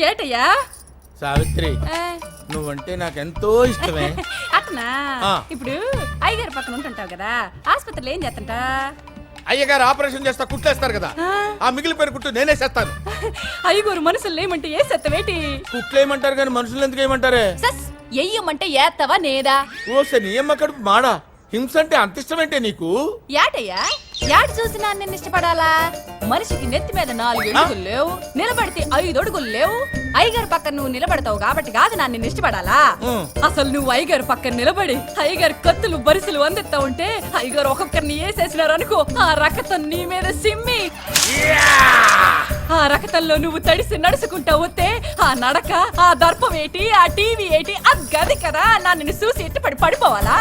ఏటయ్యా? సావిత్రి, నువ్వంటే నాకెంతో ఇష్టమే. అట్నా? ఇప్పుడు అయ్యగారి పక్కన ఉంటుంటావు కదా, ఆసుపత్రిలో ఏం చేస్తుంటా? అయ్యగారు ఆపరేషన్ చేస్తా కుట్లేస్తారు కదా, ఆ మిగిలిపోయిన కుట్టు నేనే చేస్తాను. అయ్యగారు మనుషులు ఏమంటే ఏ సెత్తవేటి? కుట్లేయమంటారు కానీ మనుషులు ఎందుకు ఏమంటారే? ఎయ్యమంటే ఏత్తవా నేదా? ఓసే నీ అమ్మ కడుపు మాడా. హింస అంటే అంత ఇష్టమేంటే నీకు? యాటయ్యా, యాట చూసినా నిన్ను ఇష్టపడాలా? మనిషికి నెత్తి మీద 4 అడుగులు లేవు, నిలబడితే 5 అడుగులు లేవు. అయ్యగారు పక్కన నువ్వు నిలబడతావు కాబట్టి కాదు నా నిన్ను ఇష్టపడాలా? అసలు నువ్వు అయ్యగారు పక్కన నిలబడి అయ్యగారు కత్తులు బరిసెలు అందిస్తా ఉంటే అయ్యగారు ఒక్కొక్కరిని వేసేసినారు అనుకో, ఆ రకతం నీ మీద సిమ్మి ఆ రకతంలో నువ్వు తడిసి నడుచుకుంటా వస్తే ఆ నడక, ఆ దర్పం ఏంటి, ఆ టీవీ ఏంటి, ఆ గది కదా నా నిన్ను చూసి ఎట్టి పడిపోవాలా?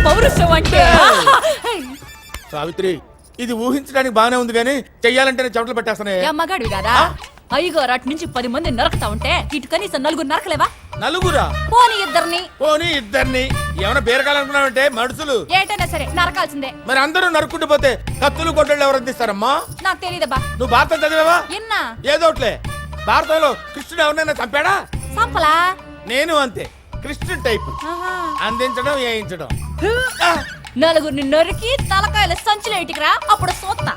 పౌరుషం అంటే. సావిత్రి, ఇది ఊహించడానికి బానే ఉంది కానీ చెయ్యాలంటేనే చెమటలు పెట్టేస్తానే. మగాడివి కదా, అయ్యగారు అటు నుంచి 10 మంది నరకతా ఉంటే ఇటు కనీసం 4 నరకలేవా? నలుగురా? పోనీ ఇద్దరిని. పోనీ ఇద్దరిని ఏమైనా బేరకాలనుకున్నావంటే మనుషులు ఏటైనా సరే నరకాల్సిందే. మరి అందరూ నరుక్కుంటూ పోతే కత్తులు గొడ్డళ్ళు ఎవరు అందిస్తారమ్మా? నాకు తెలియదబ్బా. నువ్వు భారతం చదివావా? ఎన్నా? ఏదోట్లే. భారతంలో కృష్ణుడు ఎవరినైనా చంపాడా? సంపలా. నేను అంతే, కృష్ణుడు టైప్. అందించడం, వేయించడం. 4 నరికి తలకాయల సంచులు ఇటుకురా, అప్పుడు సోత్తా.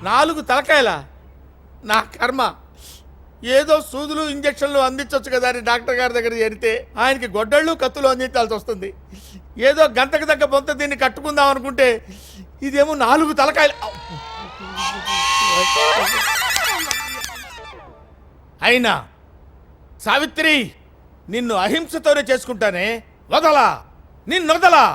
4 తలకాయల? నా కర్మ. ఏదో సూదులు ఇంజక్షన్లు అందించవచ్చు కదా అని డాక్టర్ గారి దగ్గర చేరితే ఆయనకి గొడ్డళ్ళు కత్తులు అందించాల్సి వస్తుంది. ఏదో గంటకు తగ్గ బొంత దీన్ని కట్టుకుందాం అనుకుంటే ఇదేమో 4 తలకాయలు. అయినా సావిత్రి, నిన్ను అహింసతోనే చేసుకుంటానే, వదలా, నిన్నొదలా.